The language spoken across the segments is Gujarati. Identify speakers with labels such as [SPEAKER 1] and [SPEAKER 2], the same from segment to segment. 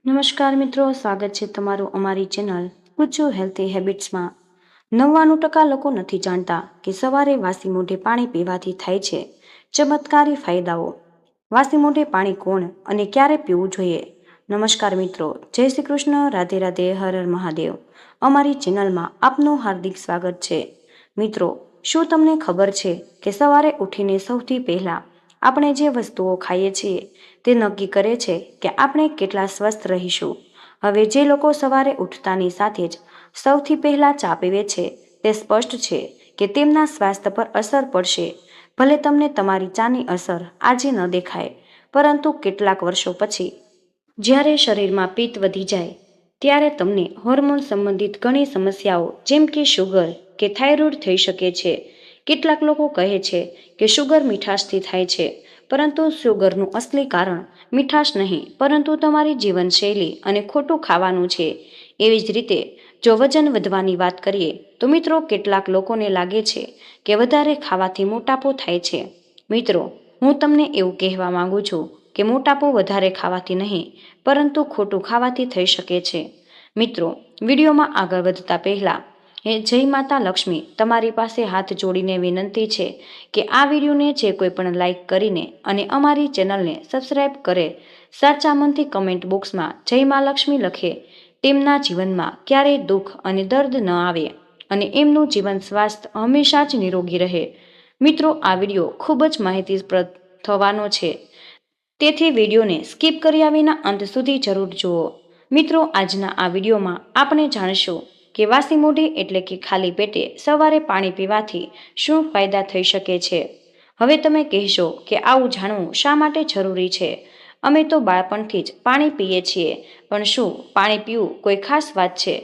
[SPEAKER 1] નમસ્કાર મિત્રો, સ્વાગત છે તમારું અમારી ચેનલ ગુજ્જુ હેલ્ધી હેબિટ્સમાં। 99% લોકો નથી જાણતા કે સવારે વાસી મોઢે પાણી પીવાથી થાય છે ચમત્કારી ફાયદાઓ। વાસી મોઢે પાણી કોણ અને ક્યારે પીવું જોઈએ? નમસ્કાર મિત્રો, જય શ્રી કૃષ્ણ, રાધે રાધે, હર હર મહાદેવ। અમારી ચેનલમાં આપનું હાર્દિક સ્વાગત છે। મિત્રો, શું તમને ખબર છે કે સવારે ઉઠીને સૌથી પહેલા આપણે જે વસ્તુઓ ખાઈએ છીએ તે નક્કી કરે છે કે આપણે કેટલા સ્વસ્થ રહીશું। હવે જે લોકો સવારે ઉઠતાની સાથે જ સૌથી પહેલા ચા પીવે છે તે સ્પષ્ટ છે કે તેમના સ્વાસ્થ્ય પર અસર પડશે। ભલે તમને તમારી ચાની અસર આજે ન દેખાય, પરંતુ કેટલાક વર્ષો પછી જ્યારે શરીરમાં પિત્ત વધી જાય ત્યારે તમને હોર્મોન સંબંધિત ઘણી સમસ્યાઓ જેમ કે શુગર કે થાઇરોઇડ થઈ શકે છે। કેટલાક લોકો કહે છે કે શુગર મીઠાશથી થાય છે, પરંતુ શુગરનું અસલી કારણ મીઠાશ નહીં પરંતુ તમારી જીવનશૈલી અને ખોટું ખાવાનું છે। એવી જ રીતે જો વજન વધવાની વાત કરીએ તો મિત્રો, કેટલાક લોકોને લાગે છે કે વધારે ખાવાથી મોટાપો થાય છે। મિત્રો, હું તમને એવું કહેવા માંગુ છું કે મોટાપો વધારે ખાવાથી નહીં પરંતુ ખોટું ખાવાથી થઈ શકે છે। મિત્રો, વિડીયોમાં આગળ વધતા પહેલા જય માતા લક્ષ્મી તમારી પાસે હાથ જોડીને વિનંતી છે કે આ વિડીયોને જે કોઈ પણ લાઈક કરીને અને અમારી ચેનલને સબસ્ક્રાઈબ કરે, સાચા મનથી કમેન્ટ બોક્સમાં જય મા લક્ષ્મી લખે, તેમના જીવનમાં ક્યારેય દુઃખ અને દર્દ ન આવે અને એમનું જીવન સ્વાસ્થ્ય હંમેશા જ નિરોગી રહે। મિત્રો, આ વિડીયો ખૂબ જ માહિતીપ્રદ થવાનો છે, તેથી વિડીયોને સ્કીપ કર્યા વિના અંત સુધી જરૂર જુઓ। મિત્રો, આજના આ વિડીયોમાં આપણે જાણીશું કે વાસી મોઢે એટલે કે ખાલી પેટે સવારે પાણી પીવાથી શું ફાયદા થઈ શકે છે। હવે તમે કહેશો કે આવું જાણવું શા માટે જરૂરી છે? અમે તો બાળપણથી જ પાણી પીએ છીએ, પણ શું પાણી પીવું કોઈ ખાસ વાત છે?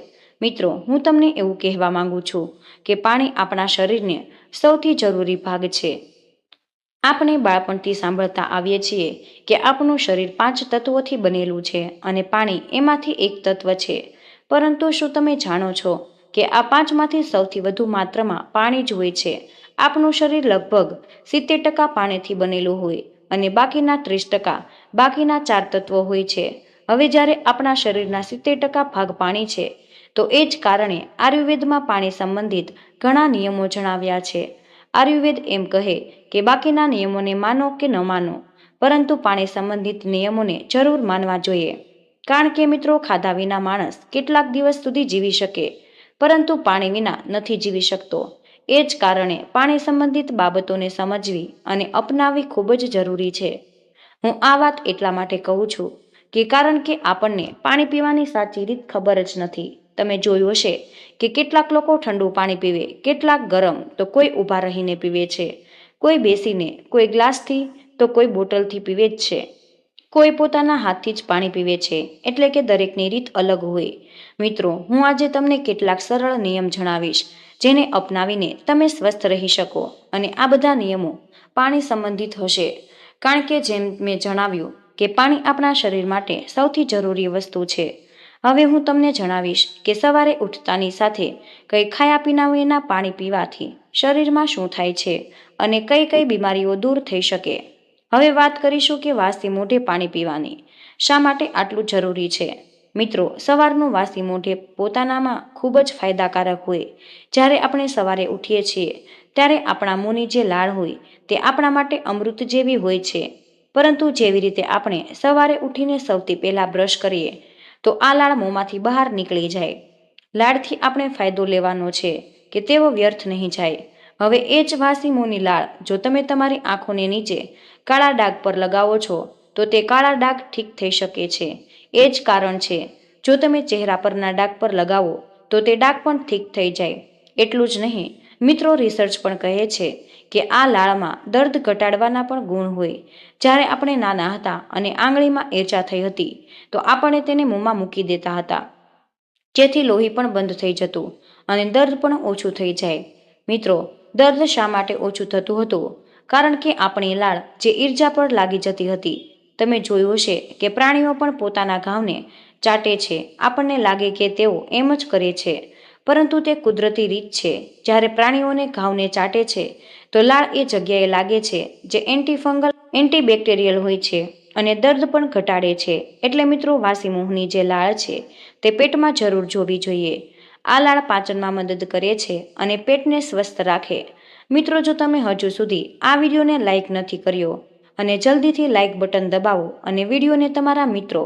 [SPEAKER 1] મિત્રો, હું તમને એવું કહેવા માંગુ છું કે પાણી આપણા શરીરને સૌથી જરૂરી ભાગ છે। આપણે બાળપણથી સાંભળતા આવીએ છીએ કે આપણું શરીર 5 તત્વોથી બનેલું છે અને પાણી એમાંથી એક તત્વ છે। પરંતુ શું તમે જાણો છો કે આ 5માંથી સૌથી વધુ માત્રામાં પાણી જ હોય છે? આપણું શરીર લગભગ 70% પાણીથી બનેલું હોય અને બાકીના 30% બાકીના 4 તત્વો હોય છે। હવે જ્યારે આપણા શરીરના 70% ભાગ પાણી છે, તો એ જ કારણે આયુર્વેદમાં પાણી સંબંધિત ઘણા નિયમો જણાવ્યા છે। આયુર્વેદ એમ કહે કે બાકીના નિયમોને માનો કે ન માનો, પરંતુ પાણી સંબંધિત નિયમોને જરૂર માનવા જોઈએ। કારણ કે મિત્રો, ખાધા વિના માણસ કેટલાક દિવસ સુધી જીવી શકે, પરંતુ પાણી વિના નથી જીવી શકતો। એ જ કારણે પાણી સંબંધિત બાબતોને સમજવી અને અપનાવવી ખૂબ જ જરૂરી છે। હું આ વાત એટલા માટે કહું છું કે કારણ કે આપણને પાણી પીવાની સાચી રીત ખબર જ નથી। તમે જોયું હશે કે કેટલાક લોકો ઠંડુ પાણી પીવે, કેટલાક ગરમ, તો કોઈ ઊભા રહીને પીવે છે, કોઈ બેસીને, કોઈ ગ્લાસથી તો કોઈ બોટલથી પીવે જ છે, કોઈ પોતાના હાથથી જ પાણી પીવે છે। એટલે કે દરેકની રીત અલગ હોય। મિત્રો, હું આજે તમને કેટલાક સરળ નિયમ જણાવીશ જેને અપનાવીને તમે સ્વસ્થ રહી શકો, અને આ બધા નિયમો પાણી સંબંધિત હશે, કારણ કે જેમ મેં જણાવ્યું કે પાણી આપણા શરીર માટે સૌથી જરૂરી વસ્તુ છે। હવે હું તમને જણાવીશ કે સવારે ઉઠતાની સાથે કંઈ ખાયા પીના વિના પાણી પીવાથી શરીરમાં શું થાય છે અને કઈ કઈ બીમારીઓ દૂર થઈ શકે। હવે વાત કરીશું કે વાસી મોઢે પાણી પીવાની શા માટે આટલું જરૂરી છે। મિત્રો, સવારનું વાસી મોઢે પોતાનામાં ખૂબ જ ફાયદાકારક હોય। જ્યારે આપણે સવારે ઉઠીએ છીએ ત્યારે આપણા મોંની જે લાળ હોય તે આપણા માટે અમૃત જેવી હોય છે, પરંતુ જેવી રીતે આપણે સવારે ઉઠીને સૌથી પહેલા બ્રશ કરીએ તો આ લાળ મોંમાંથી બહાર નીકળી જાય। લાળથી આપણે ફાયદો લેવાનો છે કે તેઓ વ્યર્થ નહીં જાય। હવે એ જ વાસી મોંની લાળ જો તમે તમારી આંખોને નીચે કાળા ડાઘ પર લગાવો છો તો તે કાળા ડાઘ ઠીક થઈ શકે છે। એ જ કારણ છે જો તમે ચહેરા પરના ડાઘ પર લગાવો તો તે ડાઘ પણ ઠીક થઈ જાય। એટલું જ નહીં મિત્રો, રિસર્ચ પણ કહે છે કે આ લાળમાં દર્દ ઘટાડવાના પણ ગુણ હોય। જ્યારે આપણે નાના હતા અને આંગળીમાં ઈજા થઈ હતી તો આપણે તેને મોંમાં મૂકી દેતા હતા, જેથી લોહી પણ બંધ થઈ જતું અને દર્દ પણ ઓછું થઈ જાય। મિત્રો, દર્દ શા માટે ઓછું થતું હતું? કારણ કે આપણી લાળ જે ઈજા પર લાગી જતી હતી। તમે જોયું હશે કે પ્રાણીઓ પણ પોતાના ઘાવને ચાટે છે। આપણને લાગે કે તેઓ એમ જ કરે છે, પરંતુ તે કુદરતી રીત છે। જ્યારે પ્રાણીઓને ઘાવને ચાટે છે તો લાળ એ જગ્યાએ લાગે છે જે એન્ટીફંગલ એન્ટીબેક્ટેરિયલ હોય છે, અને દર્દ પણ ઘટાડે છે. એટલે મિત્રો વાસી મૂંગની જે લાળ છે તે પેટમાં જરૂર જોવી જોઈએ. આ લાળ પાચનમાં મદદ કરે છે અને પેટને સ્વસ્થ રાખે. મિત્રો જો તમે હજુ સુધી આ વિડીયોને લાઇક નથી કર્યો અને જલ્દીથી લાઇક બટન દબાવો અને વિડીયોને તમારા મિત્રો,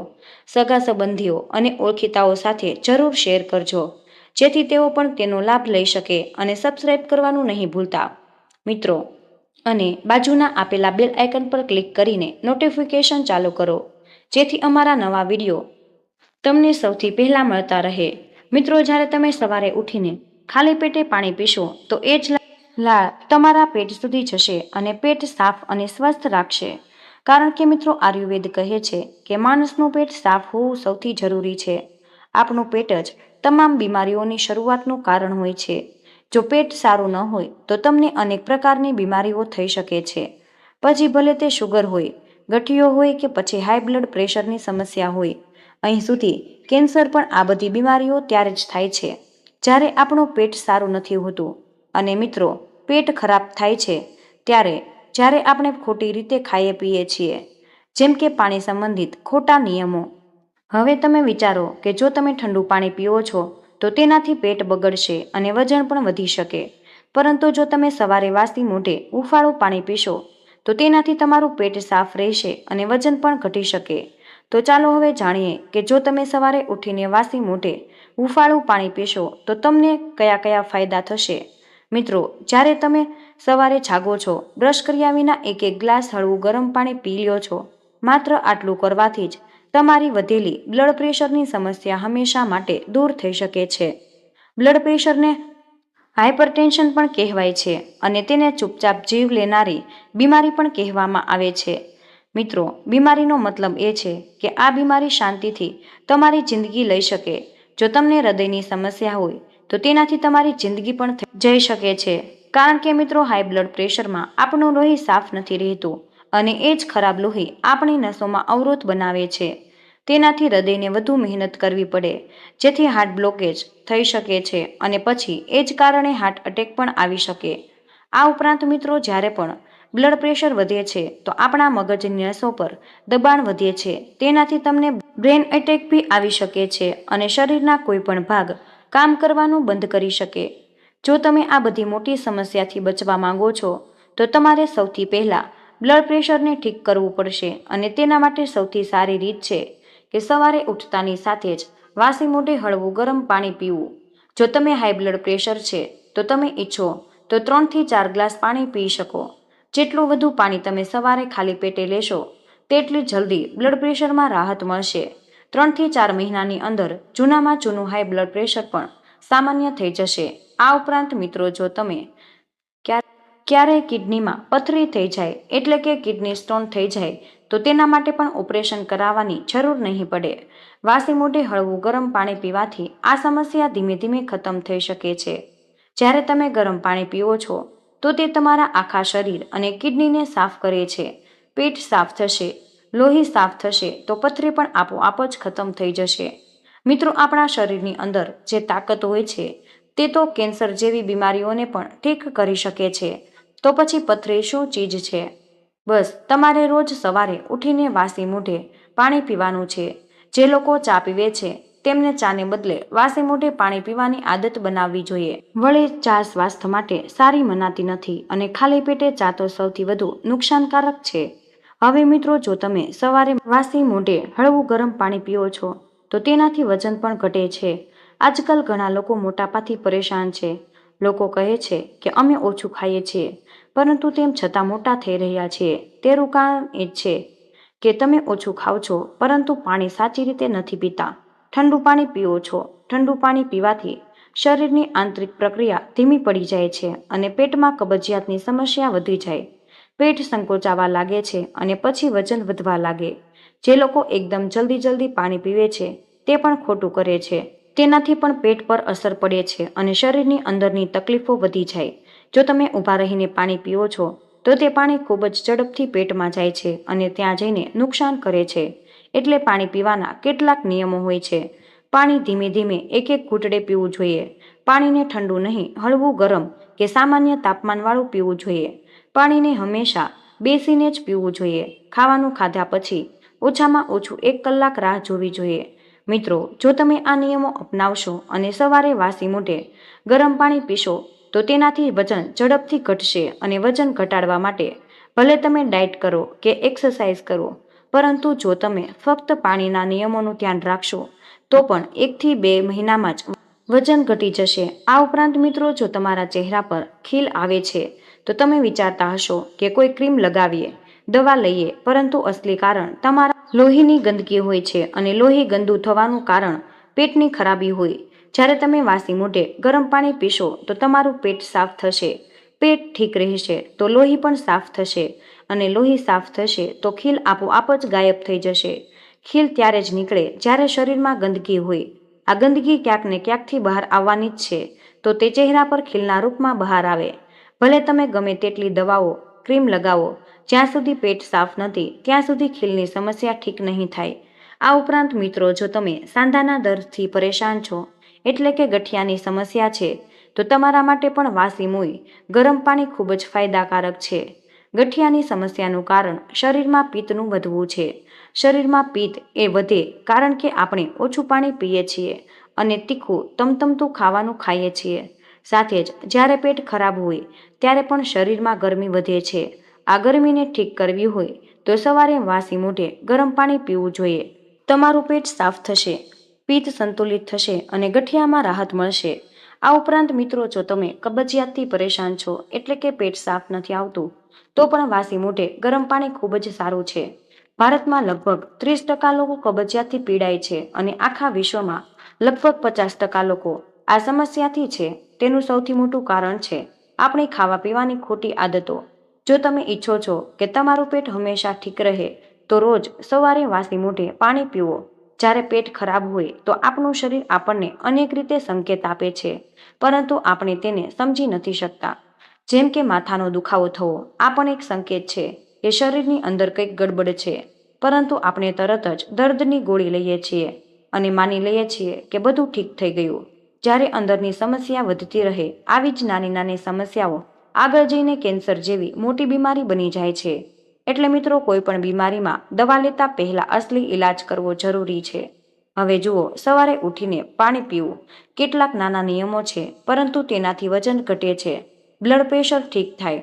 [SPEAKER 1] સગા સંબંધીઓ અને ઓળખીતાઓ સાથે જરૂર શેર કરજો, જેથી તેઓ પણ તેનો લાભ લઈ શકે. અને સબસ્ક્રાઇબ કરવાનું નહીં ભૂલતા મિત્રો, અને બાજુના આપેલા બેલ આઇકન પર ક્લિક કરીને નોટિફિકેશન ચાલુ કરો, જેથી અમારા નવા વિડીયો તમને સૌથી પહેલા મળતા રહે. મિત્રો જ્યારે તમે સવારે ઉઠીને ખાલી પેટે પાણી પીશો તો એ જ લાળ તમારા પેટ સુધી જશે અને પેટ સાફ અને સ્વસ્થ રાખશે. કારણ કે મિત્રો આયુર્વેદ કહે છે કે માણસનું પેટ સાફ હોવું સૌથી જરૂરી છે. આપણું પેટ જ તમામ બીમારીઓની શરૂઆતનું કારણ હોય છે. જો પેટ સારું ન હોય તો તમને અનેક પ્રકારની બીમારીઓ થઈ શકે છે. પછી ભલે તે શુગર હોય, ગઠિયો હોય કે પછી હાઈ બ્લડ પ્રેશરની સમસ્યા હોય, અહીં સુધી કેન્સર પણ. આ બધી બીમારીઓ ત્યારે જ થાય છે જ્યારે આપણું પેટ સારું નથી હોતું. અને મિત્રો પેટ ખરાબ થાય છે જ્યારે આપણે ખોટી રીતે ખાઈએ પીએ છીએ, જેમ કે પાણી સંબંધિત ખોટા નિયમો. હવે તમે વિચારો કે જો તમે ઠંડુ પાણી પીઓ છો તો તેનાથી પેટ બગડશે અને વજન પણ વધી શકે. પરંતુ જો તમે સવારે વાસી મોઢે હુંફાળું પાણી પીશો તો તેનાથી તમારું પેટ સાફ રહેશે અને વજન પણ ઘટી શકે. તો ચાલો હવે જાણીએ કે જો તમે સવારે ઉઠીને વાસી મોઢે હુંફાળું પાણી પીશો તો તમને કયા કયા ફાયદા થશે. મિત્રો જ્યારે તમે સવારે જાગો છો, બ્રશ કર્યા વિના એક ગ્લાસ હળવું ગરમ પાણી પી લ્યો છો, માત્ર આટલું કરવાથી જ તમારી વધેલી બ્લડ પ્રેશરની સમસ્યા હંમેશા માટે દૂર થઈ શકે છે. બ્લડ પ્રેશરને હાઇપરટેન્શન પણ કહેવાય છે અને તેને ચૂપચાપ જીવ લેનારી બીમારી પણ કહેવામાં આવે છે. મિત્રો બીમારીનો મતલબ એ છે કે આ બીમારી શાંતિથી તમારી જિંદગી લઈ શકે. જો તમને હૃદયની સમસ્યા હોય તો તેનાથી તમારી જિંદગી પણ જઈ શકે છે. કારણ કે મિત્રો હાઈ બ્લડ પ્રેશરમાં આપણું લોહી સાફ નથી રહેતું અને એ જ ખરાબ લોહી આપણી નસોમાં અવરોધ બનાવે છે. તેનાથી હૃદયને વધુ મહેનત કરવી પડે, જેથી હાર્ટ બ્લોકેજ થઈ શકે છે અને પછી એ જ કારણે હાર્ટ એટેક પણ આવી શકે. આ ઉપરાંત મિત્રો જ્યારે પણ બ્લડ પ્રેશર વધે છે તો આપણા મગજની નસો પર દબાણ વધે છે. તેનાથી તમને બ્રેન એટેક બી આવી શકે છે અને શરીરના કોઈ પણ ભાગ કામ કરવાનું બંધ કરી શકે. જો તમે આ બધી મોટી સમસ્યાથી બચવા માંગો છો તો તમારે સૌથી પહેલાં બ્લડ પ્રેશરને ઠીક કરવું પડશે. અને તેના માટે સૌથી સારી રીત છે કે સવારે ઉઠતાની સાથે જ વાસી મોઢે હળવું ગરમ પાણી પીવું. જો તમે હાઈ બ્લડ પ્રેશર છે તો તમે ઈચ્છો તો 3 થી 4 ગ્લાસ પાણી પી શકો. જેટલું વધુ પાણી તમે સવારે ખાલી પેટે લેશો તેટલી જલ્દી બ્લડ પ્રેશરમાં રાહત મળશે. 3 થી 4 મહિનાની અંદર જૂનામાં જૂનું હાઈ બ્લડ પ્રેશર પણ સામાન્ય થઈ જશે. આ ઉપરાંત મિત્રો જો તમે ક્યારેય કિડનીમાં પથરી થઈ જાય, એટલે કે કિડની સ્ટોન થઈ જાય, તો તેના માટે પણ ઓપરેશન કરાવવાની જરૂર નહીં પડે. વાસી મોઢે હળવું ગરમ પાણી પીવાથી આ સમસ્યા ધીમે ધીમે ખતમ થઈ શકે છે. જ્યારે તમે ગરમ પાણી પીઓ છો તો તે તમારા આખા શરીર અને કિડનીને સાફ કરે છે. પેટ સાફ થશે, લોહી સાફ થશે તો પથરી પણ આપોઆપ જ ખતમ થઈ જશે. મિત્રો આપણા શરીરની અંદર જે તાકાત હોય છે તે તો કેન્સર જેવી બીમારીઓને પણ ઠીક કરી શકે છે. તો પછી પથરી શું ચીજ છે? બસ તમારે રોજ સવારે ઉઠીને વાસી મોઢે પાણી પીવાનું છે. જે લોકો ચા પીવે છે તેમને ચાને બદલે વાસી મોઢે પાણી પીવાની આદત બનાવવી જોઈએ. વળી ચા સ્વાસ્થ્ય માટે સારી મનાતી નથી અને ખાલી પેટે ચા તો સૌથી વધુ નુકસાનકારક છે. હવે મિત્રો જો તમે સવારે વાસી મોઢે હળવું ગરમ પાણી પીઓ છો તો તેનાથી વજન પણ ઘટે છે. આજકાલ ઘણા લોકો મોટાપાથી પરેશાન છે. લોકો કહે છે કે અમે ઓછું ખાઈએ છીએ પરંતુ તેમ છતાં મોટા થઈ રહ્યા છીએ. તેનું કારણ એ છે કે તમે ઓછું ખાઓ છો પરંતુ પાણી સાચી રીતે નથી પીતા. ઠંડુ પાણી પીઓ છો. ઠંડુ પાણી પીવાથી શરીરની આંતરિક પ્રક્રિયા ધીમી પડી જાય છે અને પેટમાં કબજિયાતની સમસ્યા વધી જાય, પેટ સંકોચાવા લાગે છે અને પછી વજન વધવા લાગે. જે લોકો એકદમ જલ્દી પાણી પીવે છે તે પણ ખોટું કરે છે. તેનાથી પણ પેટ પર અસર પડે છે અને શરીરની અંદરની તકલીફો વધી જાય. જો તમે ઊભા રહીને પાણી પીઓ છો તો તે પાણી ખૂબ જ ઝડપથી પેટમાં જાય છે અને ત્યાં જઈને નુકસાન કરે છે. એટલે પાણી પીવાના કેટલાક નિયમો હોય છે. પાણી ધીમે ધીમે એક ઘૂંટડે પીવું જોઈએ. પાણીને ઠંડુ નહીં, હળવું ગરમ કે સામાન્ય તાપમાનવાળું પીવું જોઈએ. પાણીને હંમેશા બેસીને જ પીવું જોઈએ. ખાવાનું ખાધા પછી ઓછામાં ઓછું 1 કલાક રાહ જોવી જોઈએ. મિત્રો, જો તમે આ નિયમો અપનાવશો અને સવારે વાસી મોઢે ગરમ પાણી પીશો તો તેનાથી વજન ઝડપથી ઘટશે અને વજન ઘટાડવા માટે ભલે તમે ડાયટ કરો કે એક્સરસાઇઝ કરો, પરંતુ જો તમે ફક્ત પાણીના નિયમોનું ધ્યાન રાખશો તો પણ 1 થી 2 મહિનામાં જ વજન ઘટી જશે. આ ઉપરાંત મિત્રો, જો તમારા ચહેરા પર ખીલ આવે છે તો તમે વિચારતા હશો કે કોઈ ક્રીમ લગાવીએ, દવા લઈએ, પરંતુ અસલી કારણ તમારા લોહીની ગંદકી હોય છે અને લોહી ગંદુ થવાનું કારણ પેટની ખરાબી હોય. જ્યારે તમે વાસી મોઢે ગરમ પાણી પીશો તો તમારું પેટ સાફ થશે, પેટ ઠીક રહેશે તો લોહી પણ સાફ થશે અને લોહી સાફ થશે તો ખીલ આપોઆપ જ ગાયબ થઈ જશે. ખીલ ત્યારે જ નીકળે જ્યારે શરીરમાં ગંદકી હોય. આ ગંદકી ક્યાંક ને ક્યાંકથી બહાર આવવાની જ છે, તો તે ચહેરા પર ખીલના રૂપમાં બહાર આવે. ભલે તમે ગમે તેટલી દવાઓ, ક્રીમ લગાવો, જ્યાં સુધી પેટ સાફ નથી ત્યાં સુધી ખીલની સમસ્યા ઠીક નહીં થાય. આ ઉપરાંત મિત્રો, જો તમે સાંધાના દર્દથી પરેશાન છો, એટલે કે ગઠિયાની સમસ્યા છે, તો તમારા માટે પણ વાસી મૂઈ ગરમ પાણી ખૂબ જ ફાયદાકારક છે. ગઠિયાની સમસ્યાનું કારણ શરીરમાં પિત્તનું વધવું છે. શરીરમાં પિત્ત એ વધે કારણ કે આપણે ઓછું પાણી પીએ છીએ અને તીખું તમતમતું ખાવાનું ખાઈએ છીએ. સાથે જ જ્યારે પેટ ખરાબ હોય ત્યારે પણ શરીરમાં ગરમી વધે છે. આ ગરમીને ઠીક કરવી હોય તો સવારે વાસી મોઢે ગરમ પાણી પીવું જોઈએ. તમારું પેટ સાફ થશે, પિત્ત સંતુલિત થશે અને ગઠિયામાં રાહત મળશે. આ ઉપરાંત મિત્રો, જો તમે કબજિયાતથી પરેશાન છો, એટલે કે પેટ સાફ નથી આવતું, તો પણ વાસી મોઢે ગરમ પાણી ખૂબ જ સારું છે. ભારતમાં લગભગ 30% લોકો કબજિયાતથી પીડાય છે અને આખા વિશ્વમાં લગભગ 50% લોકો આ સમસ્યાથી છે. તેનું સૌથી મોટું કારણ છે આપણી ખાવા પીવાની ખોટી આદતો. જો તમે ઈચ્છો છો કે તમારું પેટ હંમેશા ઠીક રહે તો રોજ સવારે વાસી મોઢે પાણી પીવો. જ્યારે પેટ ખરાબ હોય તો આપણું શરીર આપણને અનેક રીતે સંકેત આપે છે, પરંતુ આપણે તેને સમજી નથી શકતા. જેમ કે માથાનો દુખાવો થવો, આ પણ એક સંકેત છે કે શરીરની અંદર કંઈક ગડબડ છે, પરંતુ આપણે તરત જ દર્દની ગોળી લઈએ છીએ અને માની લઈએ છીએ કે બધું ઠીક થઈ ગયું, જ્યારે અંદરની સમસ્યા વધતી રહે. આવી જ નાની નાની સમસ્યાઓ આગળ જઈને કેન્સર જેવી મોટી બીમારી બની જાય છે. એટલે મિત્રો, કોઈ પણ બીમારીમાં દવા લેતા પહેલા અસલી ઈલાજ કરવો જરૂરી છે. હવે જુઓ, સવારે ઉઠીને પાણી પીવું કેટલાક નાના નિયમો છે, પરંતુ તેનાથી વજન ઘટે છે, બ્લડ પ્રેશર ઠીક થાય,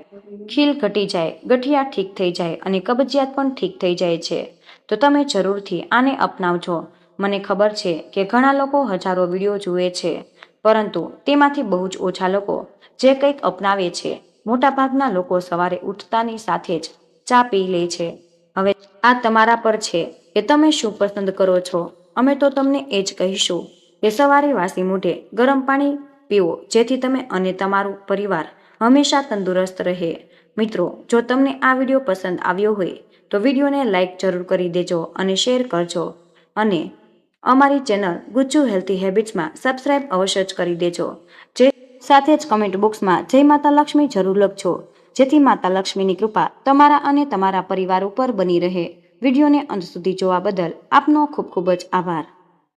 [SPEAKER 1] ખીલ ઘટી જાય, ગઠિયા ઠીક થઈ જાય અને કબજિયાત પણ ઠીક થઈ જાય છે. તો તમે જરૂરથી આને અપનાવજો. મને ખબર છે કે ઘણા લોકો હજારો વિડીયો જુએ છે, પરંતુ તેમાંથી બહુ જ ઓછા લોકો જે કંઈક અપનાવે છે. મોટાભાગના લોકો સવારે ઉઠતાની સાથે જ ચા પી લે છે. હવે આ તમારા પર છે કે તમે શું પસંદ કરો છો. અમે તો તમને એ જ કહીશું કે સવારે વાસી મોઢે ગરમ પાણી પીવો, જેથી તમે અને તમારું પરિવાર હંમેશા તંદુરસ્ત રહે. મિત્રો, જો તમને આ વિડીયો પસંદ આવ્યો હોય તો વિડીયોને લાઈક જરૂર કરી દેજો અને શેર કરજો અને અમારી ચેનલ ગુજ્જુ હેલ્ધી હેબિટ્સમાં સબસ્ક્રાઇબ અવશ્ય જ કરી દેજો. સાથે જ કમેન્ટ બોક્સમાં જય માતા લક્ષ્મી જરૂર લખજો, જેથી માતા લક્ષ્મીની કૃપા તમારા અને તમારા પરિવાર ઉપર બની રહે. વિડીયોને અંત સુધી જોવા બદલ આપનો ખૂબ ખૂબ જ આભાર.